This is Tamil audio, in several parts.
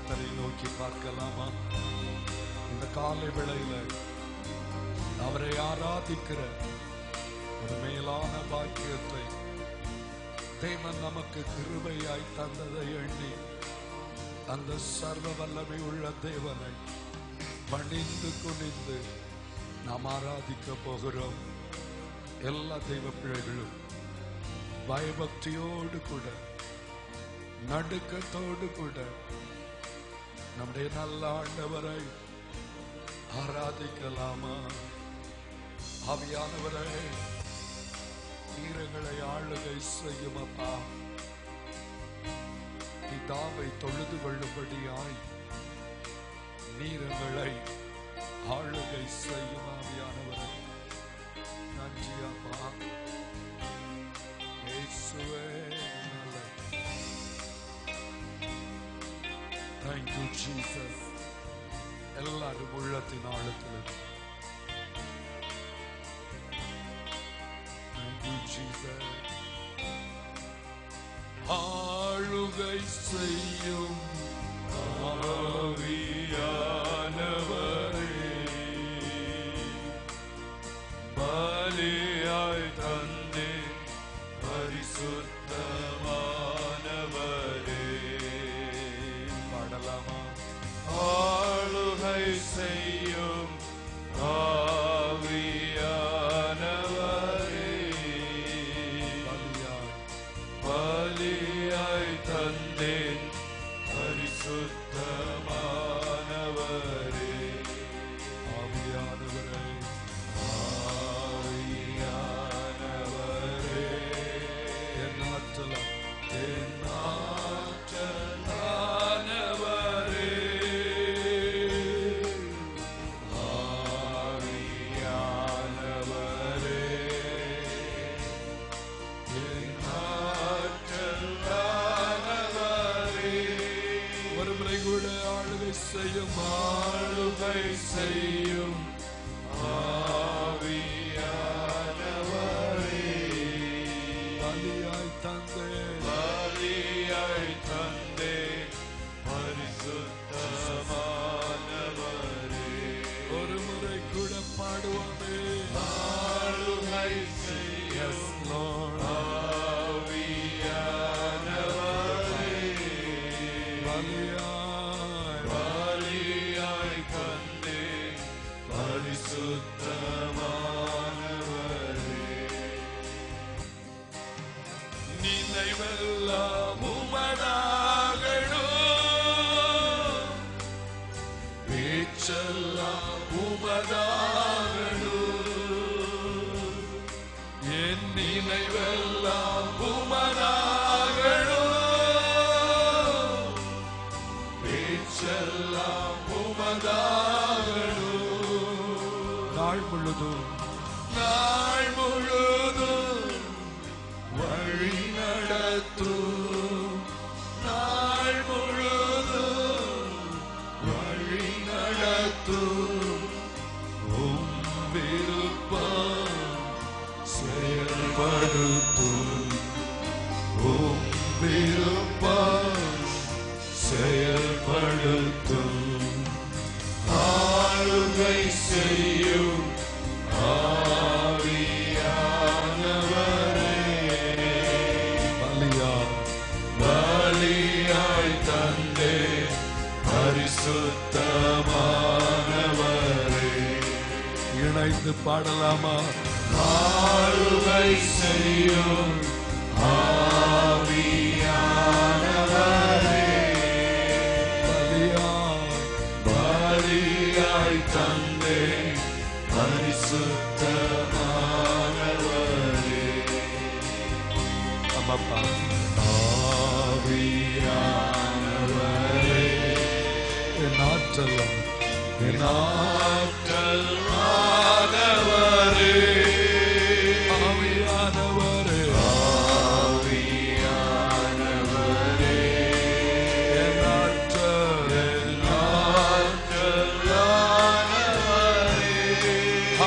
கர்த்தரை நோக்கி பார்க்கலாமா? இந்த காலை வேளையில அவரை ஆராதிக்கிற ஒரு மேலான பாக்கியத்தை தேவன் நமக்கு கிருபையாய் தந்ததை எண்ணி அந்த சர்வ வல்லமை உள்ள தேவனை பணிந்து குனிந்து நாம் ஆராதிக்க போகிறோம். எல்லா தெய்வ பிள்ளைகளும் பயபக்தியோடு கூட நடுக்கத்தோடு கூட நம்முடைய நல்ல ஆண்டவரை ஆராதிக்கலாமா? ஆவியானவரை நீரங்களை ஆளுகை செய்யும் அப்பா. பிதாவை தொழுது கொள்ளும்படியாய் நீரங்களை ஆளுகை செய்யும் ஆவியானவரை. நன்றி அப்பா. இயேசுவே நல்ல. Thank you Jesus. எல்லாரும் உள்ளத்தின் ஆழத்தில் Thank you Jesus. ஆளுகை செய்யும் ஆவியானவரே, பலியாய் தந்தே பரிசுத்தமானவரே. பாடலாமா? ஆளுகை செய்யும் ஆவியானவரே, பலியாய் தந்தேன் பரிசுத்தமானவரே. ஆவியானவரே, ஆவியானவரே, என் ஆற்றலாம் என் ஆற்றலானவரே. செய்யும் ஆளுகை செய்யும் ஆவியானவரே, பலியாய் தந்தே பரிசுத்தமானவரே. ஒரு முறை கூட பாடுவோமே. ஆளுகை செய்யும் ஆவியானவரே, பலியாய் பரிசுத்தமானவரே. நினைவெல்லாம் உமதாகணும், பேச்செல்லாம் உமதாகணும். என் நினைவெல்லாம் உமதாகணும், பேச்செல்லாம் உமதாகணும். நாள் முழுதும் வழி நடத்தும், நாள் முழுதும் வழி நடத்தும். உம் விருப்பம் செயல்படுத்தும், உம் விருப்பம் செயல்படுத்தும். ஆளுகை செய்யும் ஆவியானவரே, பலியாய் தந்தே பரிசுத்தமானவரே. இணைந்து பாடலாமா? ஆளுகை செய்யும் ஆவியானவரே, பலியாய் தந்தே பரிசுத்தமானவரே. அம்மா ஆவியானவரே, என் ஆற்றலாம் என் ஆற்றலானவரே, ஆவியானவரே, ஆவியானவரே, என் ஆற்றலானவரே.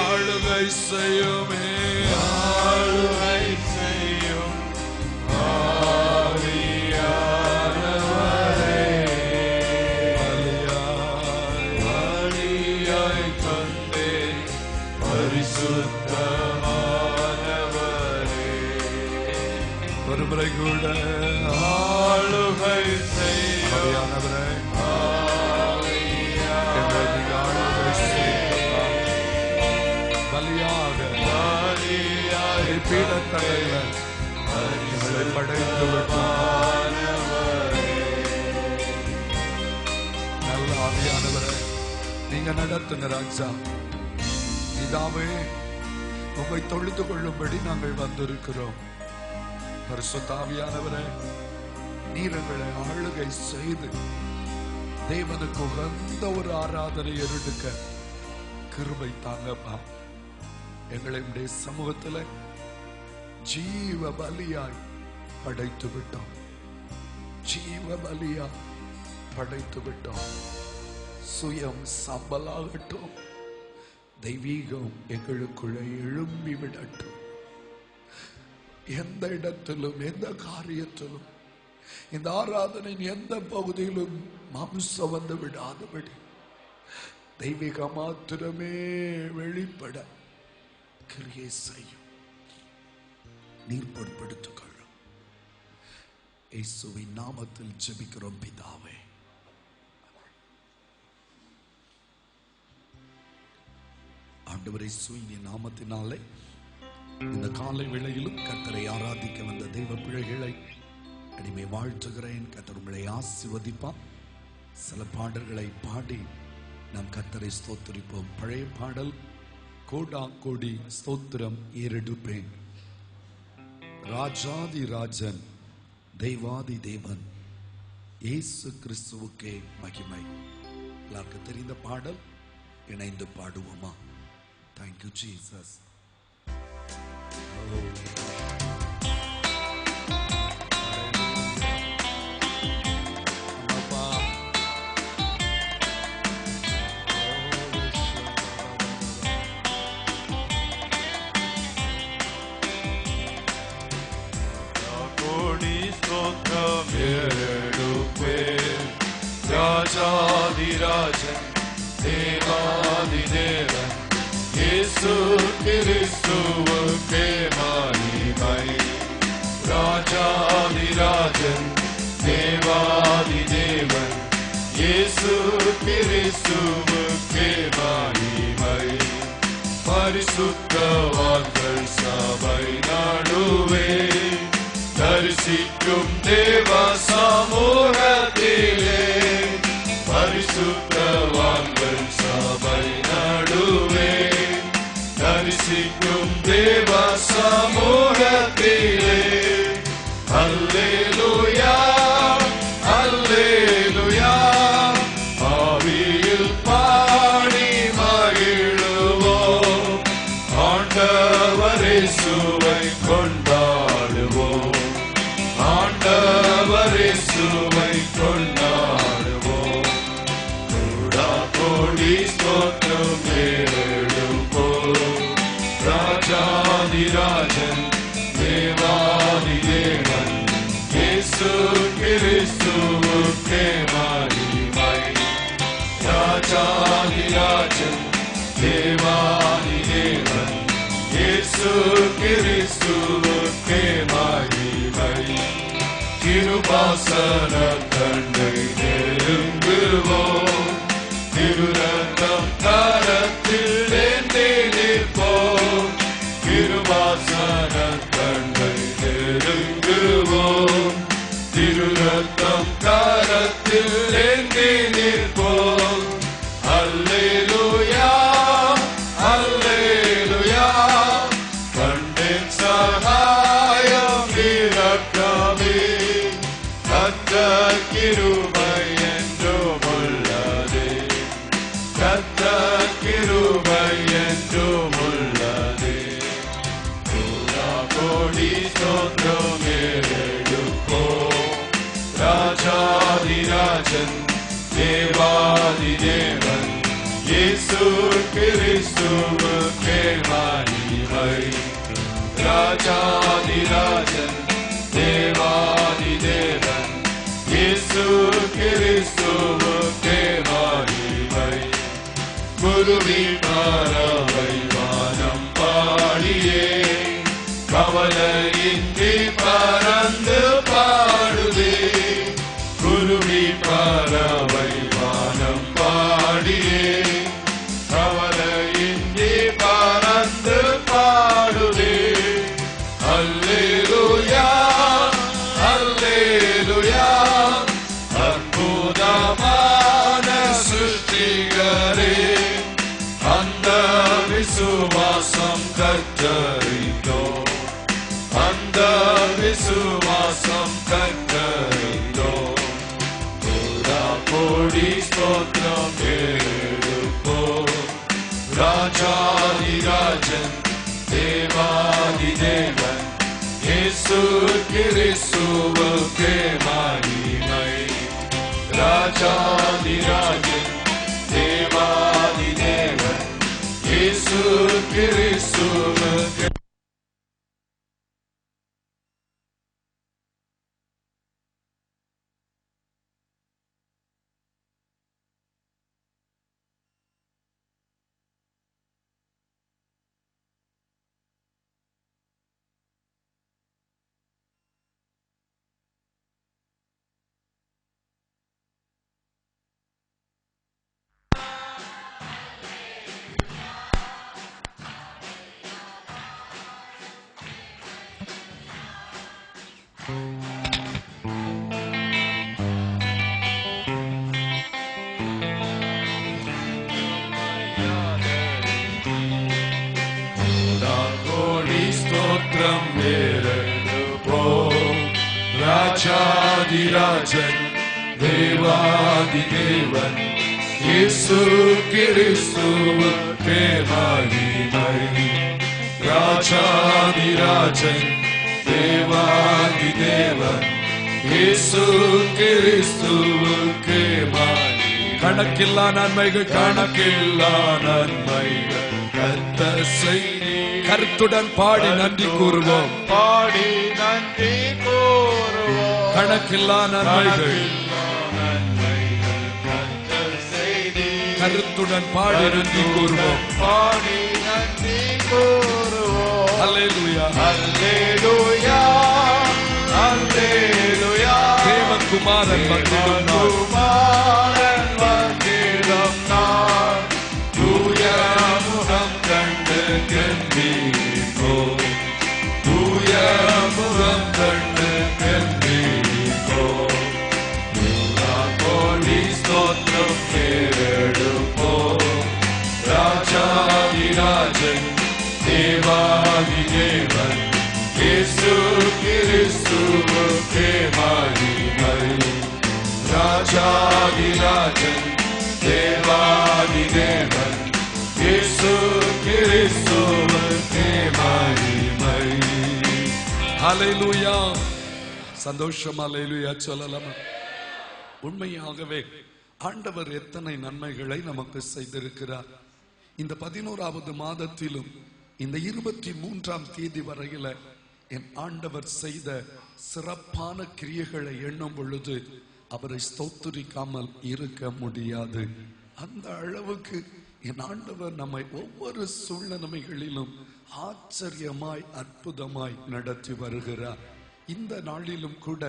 ஆளுகை செய்யுமே, ஆளுகை செய்யும் ஆவியானவரே, பரிசுத்தமானவரே. ஒருமுறை கூட ஆளுகை செய்யானவரே, பலியாக பீடத்தலைவர் எங்களை படைத்து விட்டானவரே. நல்ல ஆவியானவரே, நீங்க நடத்துங்க ராஜா. இதாவே உங்களை தொழுது கொள்ளும்படி நாங்கள் வந்திருக்கிறோம். பரிசுத்த ஆவியானவரே, நீர் எங்களை ஆளுகை செய்து தேவனுக்கு உகந்த ஒரு ஆராதனை எடுக்க கிருபை தாங்கப்பா. எங்களை உடைய சமூகத்தில் ஜீவ பலியாய் படைத்து விட்டோம். ஜீவ பலியாய் படைத்து விட்டோம். சுயம் சம்பலாகட்டும், தெய்வீகம் எங்களுக்குள்ளே எழும்பி விடட்டும். எந்த இடத்திலும் எந்த காரியத்திலும் இந்த ஆராதனையின் எந்த பகுதியிலும் மாம்சம் வந்து விடாதபடி தெய்வீக மாத்திரமே வெளிப்பட கிரியை செய்யும். நீர் பொறுப்படுத்திக் கொள்ளும். இயேசுவின் நாமத்தில் ஜெபிக்கிறோம் பிதாவே. ஆண்டவரே, இயேசுவின் நாமத்தினாலே இந்த காலை வேளையிலும் கர்த்தரை ஆராதிக்க வந்த தெய்வ பிள்ளைகளை அடிமை வாழ்த்துகிறேன். கர்த்தர் உங்களை ஆசீர்வதிப்பார். சில பாடல்களை பாடி நாம் கர்த்தரை ஸ்தோத்திரிப்போம். பழைய பாடல், கோடா கோடி ஸ்தோத்திரம் ஏறெடுப்பேன். ராஜாதி ராஜன் தெய்வாதி தேவன் இயேசு கிறிஸ்துவுக்கே மகிமை. எல்லாருக்கும் தெரிந்த பாடல், இணைந்து பாடுவோமா? Thank you, Jesus. ராஜாதிராஜன் தேவாதி தேவன் இயேசு கிறிஸ்துவுக்கே மகிமை. ராஜாதிராஜன் தேவாதி தேவன் இயேசு கிறிஸ்துவுக்கே மகிமை. பரிசுத்தவான்கள் சபை நடுவே தரிசிக்கும் தேவ சமூகத்திலே, பரிசுத்தவான்கள் சபை நடுவே தரிசிக்கும் தேவ சமூகத்திலே, அல்லேலூயா அல்லேலூயா ஆவியில் பாடி மகிழுவோம். ஆண்டவர் இயேசுவை கொண்டாடுவோம். ஆண்டவர் இயேசுவை கொண்டாடுவோம். கோடா கோடி ஸ்தோத்திரம் ஏறெடுப்போம். ராஜாதிராஜன் தேவாதி தேவன் இயேசு கிறிஸ்துவுக்கே மகிமை. ராஜாதிராஜன் தேவாதி தேவன் இயேசு கிறிஸ்துவுக்கே மகிமை. கிருபாசன தண்டை நெருங்குவோம். திருரத்தம் கரத்தில் ஏந்தி நிற்போம். கிருபாசன தண்டை நெருங்குவோம். திருரத்தம் கரத்தில் ஏந்தி நிற்போம். அல்லேலூயா அல்லேலூயா கண்டேன் சகாயம் இரக்கமே. கர்த்தர் கிருபை என்றும் உள்ளதே. கர்த்தர் கிருபை என்றும் உள்ளதே. கோடா கோடி ஸ்தோத்திரம் ஏறெடுப்போம். ராஜாதிராஜன் தேவாதி தேவன் இயேசு கிறிஸ்துவுக்கே மகிமை. ராஜாதிராஜன் தேவாதி தேவன் இயேசு கிறிஸ்துவுக்கே மகிமை. குருவி பறவை வான மாறியே கவலையின்றி பறந்து பாடுதே குருவி பறவை வானம் பாடியே கவலையின்றி பறந்து பாடுதே அல்லேலூயா அல்லேலூயா அற்புதமான சிருஷ்டிகரே அந்த விசுவாசம் கற்றறிந்தோம் அந்த விசுவாசம் கற்றறிந்தோம் கோடி ஸ்தோத்திரம் எடுப்போம் ராஜாதிராஜன் தேவாதி தேவன் இயேசு கிறிஸ்துவுக்கே மகிமை ராஜாதிராஜன் தேவாதி தேவன் இயேசு கிறிஸ்துவுக்கே ராஜாதிராஜன் தேவாதி தேவன் இயேசு கிறிஸ்துவுக்கே மகிமை ராஜாதிராஜன் தேவாதி தேவன் இயேசு கிறிஸ்துவுக்கே மகிமை கணக்கில்லா நன்மைகள் கணக்கில்லா நன்மைகள் கர்த்தர் செய்தி கருத்துடன் பாடி நன்றி கூறுவோம் பாடி நன்றி கூறுவோம் கணக்கில்லா நன்மைகள் கருத்துடன் பாடி நன்றி கூறுவோம் பாடி நன்றி கூறுவோம் அல்லேலூயா அல்லேலூயா அல்லேலூயா தேவகுமாரன் வந்திடும் நாள் தூய முகம் கண்டு கண்டீர்ப்போம் தூய முகம் கண்டு கண்டீர்ப்போம் கோடி ஸ்தோத்திரம் கேடுப்போம் ராஜாதிராஜன் தேவாதி தேவன் இயேசு கிறிஸ்துவுக்கே மகிமை ராஜாதிராஜன் தேவாதி தேவன் இயேசு கிறிஸ்துவுக்கே மகிமை ஹல்லேலூயா சந்தோஷம் ஹல்லேலூயா சொல்லலாமா உண்மையாகவே ஆண்டவர் எத்தனை நன்மைகளை நமக்கு செய்திருக்கிறார் இந்த 11வது மாதத்திலும் இந்த 23ஆம் தேதி வரையில என் ஆண்டவர் செய்த சிறப்பான கிரியைகளை எண்ணும் பொழுது அவரை ஸ்தோத்திரிக்காமல் இருக்க முடியாது அந்த அளவுக்கு என் ஆண்டவர் நம்மை ஒவ்வொரு சூழ்நிலைகளிலும் ஆச்சரியமாய் அற்புதமாய் நடத்தி வருகிறார் இந்த நாளிலும் கூட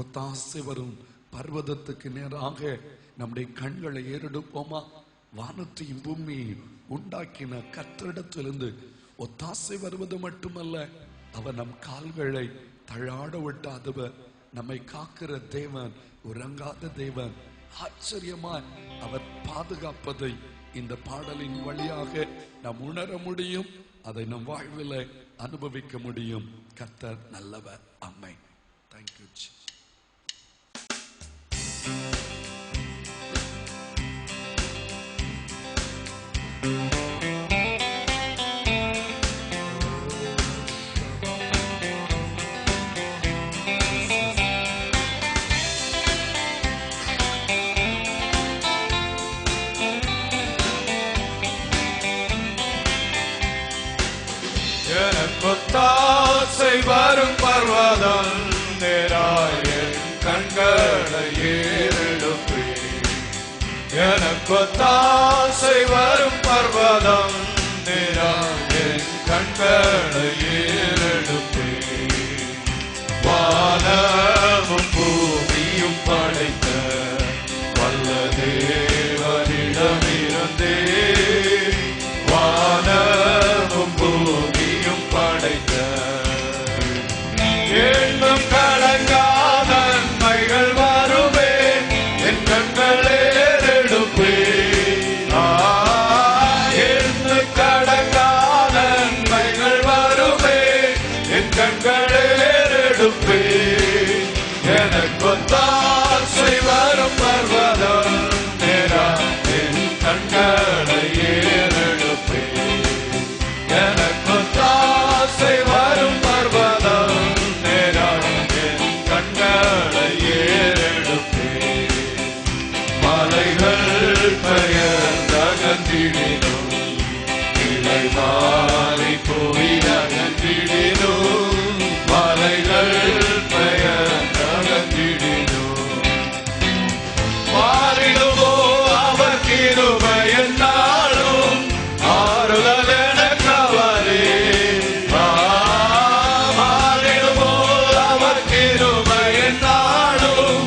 ஒத்தாசை வரும் பர்வதத்துக்கு நேராக நம்முடைய கண்களை ஏறெடுப்போமா வானத்தையும் பூமியையும் உண்டாக்கின கர்த்தரிடத்திலிருந்து ஒத்தாசை வருவது மட்டுமல்ல அவர் நம் கால்களை தள்ளாட விட்டாதவர் நம்மை காக்கிற தேவன் உறங்காத தேவன் ஆச்சரியமாய் அவர் பாதுகாப்பதை இந்த பாடலின் வழியாக நாம் உணர முடியும் அதை நம் வாழ்வில் அனுபவிக்க முடியும் கர்த்தர் நல்லவர் அம்மை தேங்க்யூ கொத்தாசை வரும் பர்வதம் நேராயன் கண்களை ஏறெடுப்பே எனக்கொத்தாசை வரும் பர்வதம் நேராயன் கண்களை போயிடோ மலைகள் பெயர்ந்தோ மாறிடுவோ அவர் கிருபை என்னாலும் ஆறுதல் எனக்கு அவரே மாறிடுவோ அவர் கிருபை என்னாலும்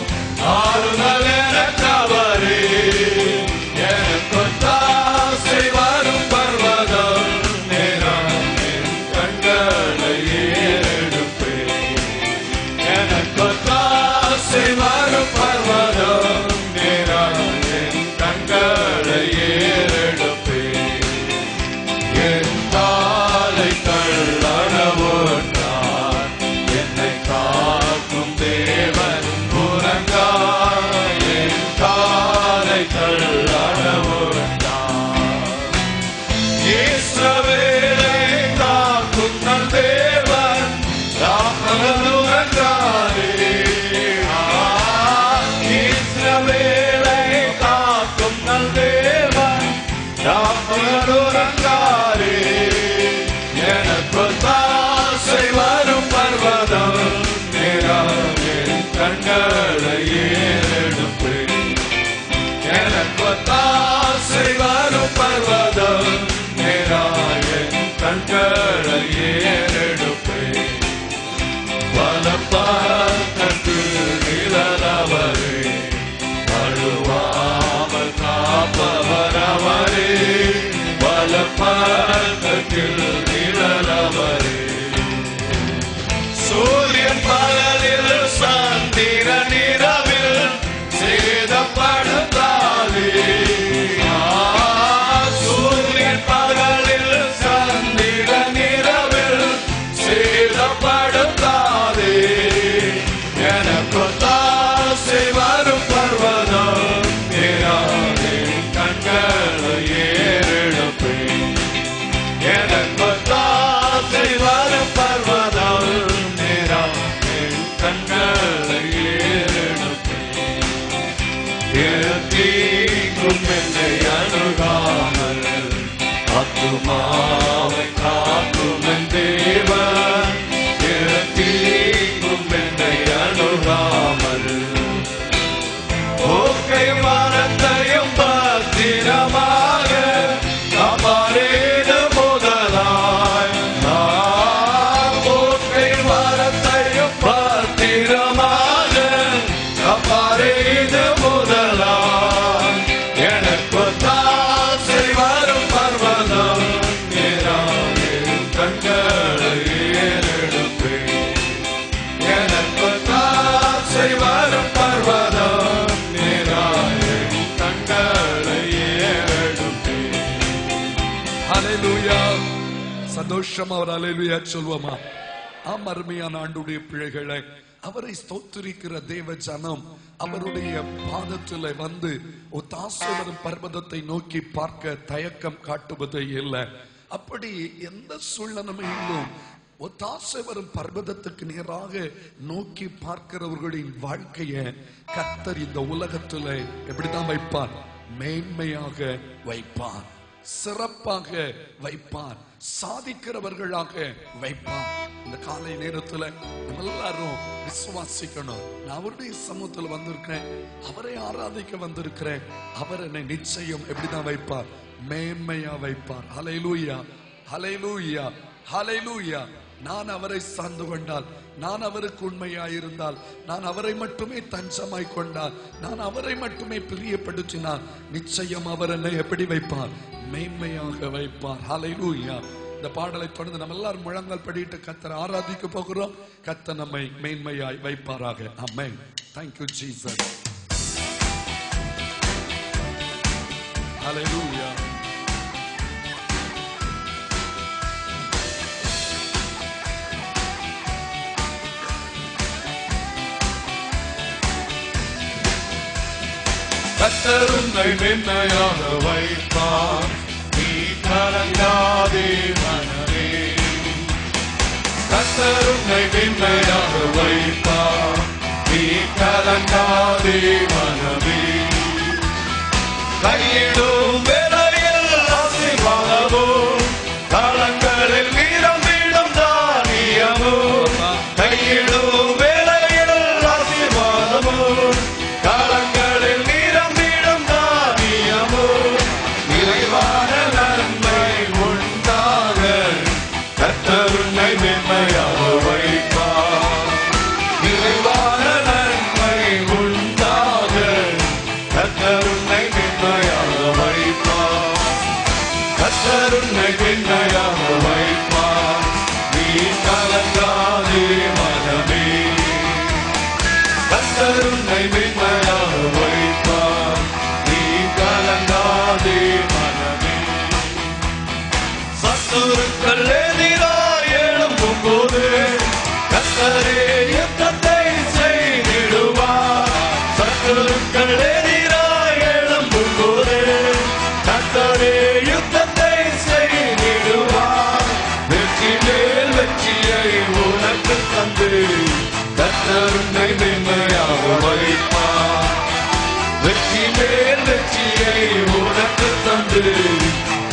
ஆறுதல் எனக்கு அவரே எனக்கு தாசை வரும் பர்வதம் நேரம் என் கண்களை ஏறெடுப்பேன் எனக்கு தாசை வரும் பர்வதம் நேரம் என் கண்களை ஏறெடுப்பேன் என் காலை தள்ளடவோட்டார் என்னை காக்கும் தேவன் உறங்கார் என் காலை தள்ளடவோட்டார் இஸ்ரவேலை காக்கும் நல் தேவன் ராப்பகல் உறங்காரே இஸ்ரவேலை காக்கும் நல் தேவன் ராப்பகல் உறங்காரே எனக்கு தாசை வரும் பர்வதம் நேரம் என் கண்களை ஏறெடுப்பேன் எனக்கு தாசை வரும் பர்வதம் நேரம் என் கண்களை ஏறெடுப்பேன் வலப்பக்கத்தில் நிழலவரே வழுவாமல் காப்பவர் அவரே வலப்பக்கத்தில் நிழலவரே சூரியன் பகலில் சந்திரன் இரவில் சேதப்படுத்தாதே சூரியன் பகலில் சந்திரன் இரவில் சேதப்படுத்தாதே எனக்கு தாசை வரும் பர்வதம் நேராதே கண்களை ஏறெடுப்பேன் எனக்கு தாசை வரும் பர்வதம் நேராதே கண்களை ஏறெடுப்பேன் தீங்கும் என்னை அணுகாமல் ஆத்துமாவை காக்கும் என் தேவன் தீங்கும் என்னை அணுகாமல் ஓக்கை மரத்தையும் பத்திரமாக காப்பாரேது முதலாய் ஓக்கை மரத்தையும் பத்திரமாக காப்பாரேது முதலாய் எனக்கு தாசை வரும் பர்வதம் நேராதே கண்களை ஏறெடுப்பேன் எனக்கு தாசை வரும் பர்வதம் நேராதே கண்களை ஏறெடுப்பேன் ஹல்லேலூயா சந்தோஷமா ஒரு ஹல்லேலூயா சொல்வோமா அருமையான ஆண்டுடைய பிள்ளைகளை அவரை ஸ்தோத்திரிக்கிற தேவ ஜனம் அவருடைய பாதத்தில் வந்து தாசவரும் பர்வதத்தை நோக்கி பார்க்க தயக்கம் காட்டுவதே இல்லை. அப்படி எந்த சூழ்நிலையிலும் தாசவரும் பர்வதத்துக்கு நேராக நோக்கி பார்க்கிறவர்களின் வாழ்க்கையை கர்த்தர் இந்த உலகத்துல எப்படிதான் வைப்பார்? மேன்மையாக வைப்பார், சிறப்பாக வைப்பார், சாதிக்கிறவர்களாக வைப்பார். இந்த காலை நேரத்துல நம்ம எல்லாரும் விசுவாசிக்கணும். நான் அவருடைய சமூகத்தில் வந்திருக்கிறேன், அவரை ஆராதிக்க வந்திருக்கிறேன். அவர் என்னை நிச்சயம் எப்படிதான் வைப்பார்? மேன்மையா வைப்பார். ஹல்லேலூயா, ஹல்லேலூயா, ஹல்லேலூயா. நான் அவரை சார்ந்து கொண்டால், நான் அவருக்கு உண்மையாயிருந்தால், நான் அவரை மட்டுமே தஞ்சமாய் கொண்டால், நான் அவரை மட்டுமே பிரியப்படுத்தினால், நிச்சயம் அவர் என்னை எப்படி வைப்பார்? மேன்மையாக வைப்பார். ஹல்லேலூயா. இந்த பாடலை தொடர்ந்து நம்ம எல்லாரும் முழங்கால் படிட்டு கர்த்தரை ஆராதிக்க போகிறோம். கர்த்தர் நம்மை மேன்மையாய் வைப்பாராக. ஆமென். Thank you Jesus. Hallelujah. கர்த்தர் உன்னை மேன்மையாக வைப்பார், நீ கலங்காதே மனமே. கர்த்தர் உன்னை மேன்மையாக வைப்பார், நீ கலங்காதே மனமே. கையிடும் வேளையில் ஆசீர்வாதமும் களங்களில்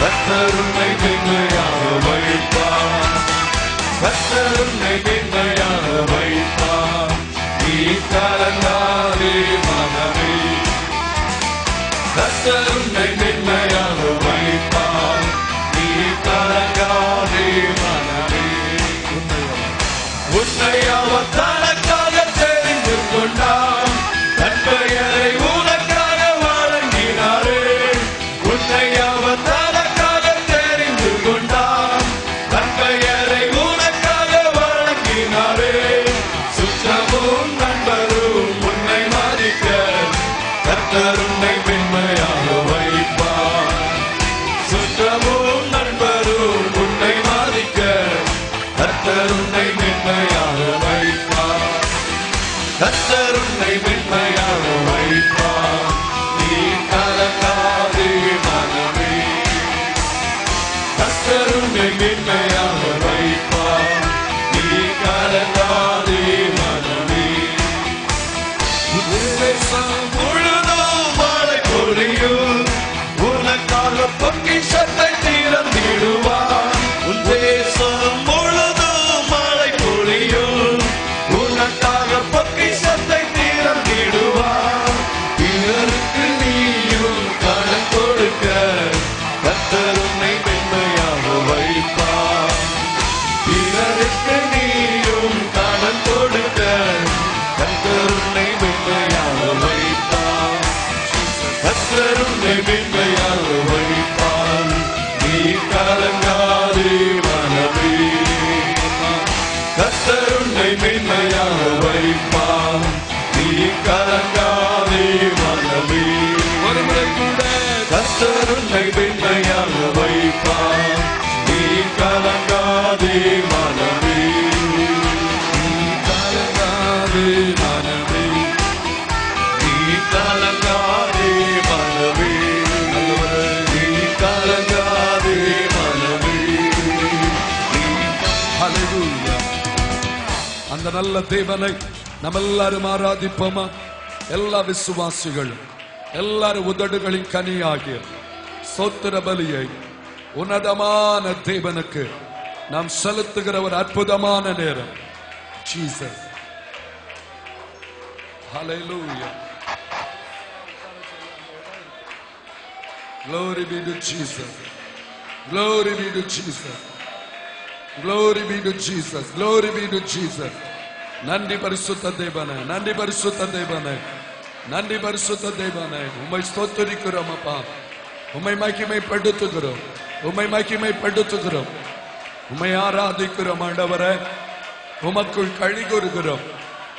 கர்த்தர் உன்னை மேன்மையாக வைப்பார். கர்த்தர் உன்னை மேன்மையாக வைப்பார். நீ கலங்காதே மனமே. கர்த்தர் உன்னை மேன்மையாக வைப்பார். நீ கலங்காதே மனமே. உன்னை அவர் தனக்காக தெரிந்து கொண்டார். தன் பெயரை உனக்காக வழங்கினாரே. உன்னை அவர் தனக்காக தெரிந்து கொண்டார். தன் பெயரை உனக்காக வழங்கினாரே. சுற்றமும் நண்பரும் உன்னை மதிக்க கர்த்தர் உன்னை மென்மையாக வைப்பார். சுற்றமும் நண்பரும் உன்னை மதிக்க கர்த்தர் உன்னை மென்மையாக வைப்பார். கர்த்தர் உன்னை மென்மையாக வைப்பார். நீ கலங்காதே மனமே. கர்த்தர் உன்னை மென்மையாக வைப்பார். நீ கலங்காதே மனமே. தேசம் முழுதும் மழை பொழியும். உனக்காக பொக்கிஷத்தை திறந்திடுவார். உன் தேசம் முழுதும் மழை பொழியும். உனக்காக பொக்கிஷத்தை திறந்திடுவார். பிறருக்கு நீயும் கடன் கொடுக்க கர்த்தர் உன்னை மென்மையாக வைப்பார். பிறருக்கு நீயும் கடன் கொடுக்க கர்த்தர் உன்னை மென்மையாக வைப்பார். கர்த்தர் உன்னை மென்மையாக வைப்பார். நீ கலங்காதே மனமே. கர்த்தர் உன்னை மென்மையாக வைப்பார். நீ கலங்காதே மனமே. ஒருமுறை கூட கர்த்தர் உன்னை மென்மையாக வைப்பார். நீ கலங்காதே மனமே. நீ கலங்காதே மனமே. நீ கலங்காதே மனமே. நீ கலங்காதே மனமே. ஹல்லேலூயா. அந்த நல்ல தேவனை நம்ம எல்லாரும் ஆராதிப்போமா? எல்லா விசுவாசிகளும் எல்லாரும் உதடுகளின் கனியாகிய ஸ்தோத்திர பலியை உன்னதமான தேவனுக்கு நாம் செலுத்துகிற ஒரு அற்புதமான நேரம். Jesus. Hallelujah. Glory be to Jesus. Glory be to Jesus. Glory be to Jesus. Glory be to Jesus. நன்றி பரிசுத்த தேவனே. நன்றி பரிசுத்த தேவனே. நன்றி பரிசுத்த தேவனே. உம்மை ஸ்தோத்திரிக்கிறோம் அப்பா. உம்மை மகிமைப்படுத்துகிறோம். உம்மை மகிமைப்படுத்துகிறோம். உம்மை ஆராதிக்கிறோம் ஆண்டவரே. உமக்குள் கழிகூறுகிறோம்.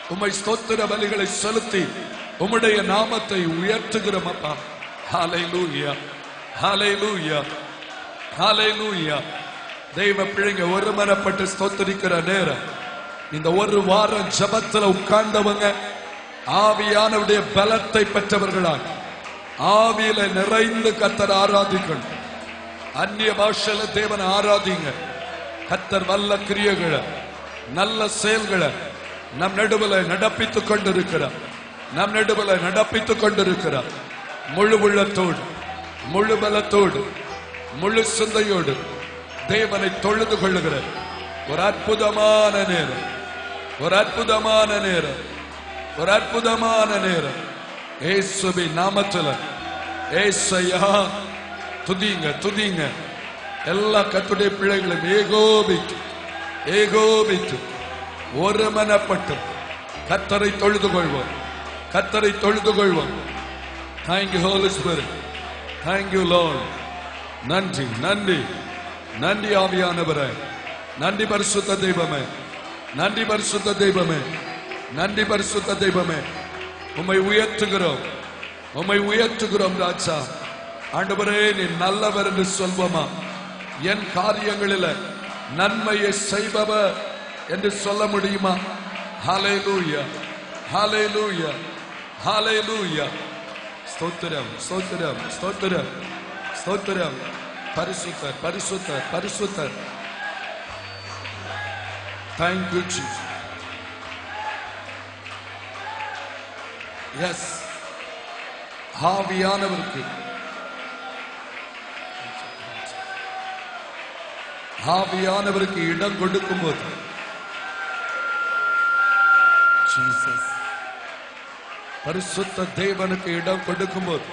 உம்மை ஸ்தோத்திர பலிகளை செலுத்தி உம்முடைய நாமத்தை உயர்த்துகிறோம் அப்பா. ஹல்லேலூயா. ஹல்லேலூயா. ஹல்லேலூயா. தெய்வ பிள்ளைங்க ஒருமனப்பட்டு ஸ்தோத்திரிக்கிற நேரம். இந்த ஒரு வாரம் ஜெபத்துல உட்கார்ந்தவங்க ஆவியானவருடைய பலத்தை பெற்றவர்களாக ஆவியில நிறைந்து கர்த்தர் ஆராதிக்கணும். அந்நிய பாஷையில தேவனை ஆராதிங்க. கர்த்தர் வல்ல கிரியைகளை நல்ல செயல்களை நம் நடுவில் நடப்பித்துக் கொண்டிருக்கிறார். நம் நடுவில் நடப்பித்துக் கொண்டிருக்கிறார். முழு உள்ளத்தோடு முழு பலத்தோடு முழு சிந்தையோடு தேவனை தொழுது கொள்ளுகிற ஒரு அற்புதமான நேரம். ஒரு அற்புதமான நேரம். ஒரு அற்புதமான நேரம். இயேசுவின் நாமத்தில் ஏசையா துதிங்க துதிங்க. எல்லா கர்த்தருடைய பிள்ளைகளும் ஏகோபித்து ஏகோபித்து ஒருமனப்பட்டு கர்த்தரை தொழுது கொள்வோம். கர்த்தரை தொழுது கொள்வோம். Thank you Holy Spirit. Thank you Lord. நன்றி நன்றி நன்றி ஆவியானவரே. நன்றி பரிசுத்த தெய்வமே. நன்றி பரிசுத்த தெய்வமே. நன்றி பரிசுத்த தெய்வமே. உம்மை உயர்த்துகிறோம். உம்மை உயர்த்துகிறோம் ராஜா. ஆண்டவரே நீ நல்லவர் என்று சொல்வோமா? என் காரியங்களில நன்மையை செய்பவர் என்று சொல்ல முடியுமா? ஹல்லேலூயா. ஹல்லேலூயா. ஹல்லேலூயா. ஸ்தோத்திரம் ஸ்தோத்திரம் ஸ்தோத்திரம் ஸ்தோத்திரம். பரிசுத்தர் பரிசுத்தர் பரிசுத்தர். Thank you Jesus. Yes. ஆவியானவருக்கு ஆவியானவருக்கு இடம் கொடுக்கும் போது ஜீசஸ் பரிசுத்த தேவனுக்கு இடம் கொடுக்கும் போது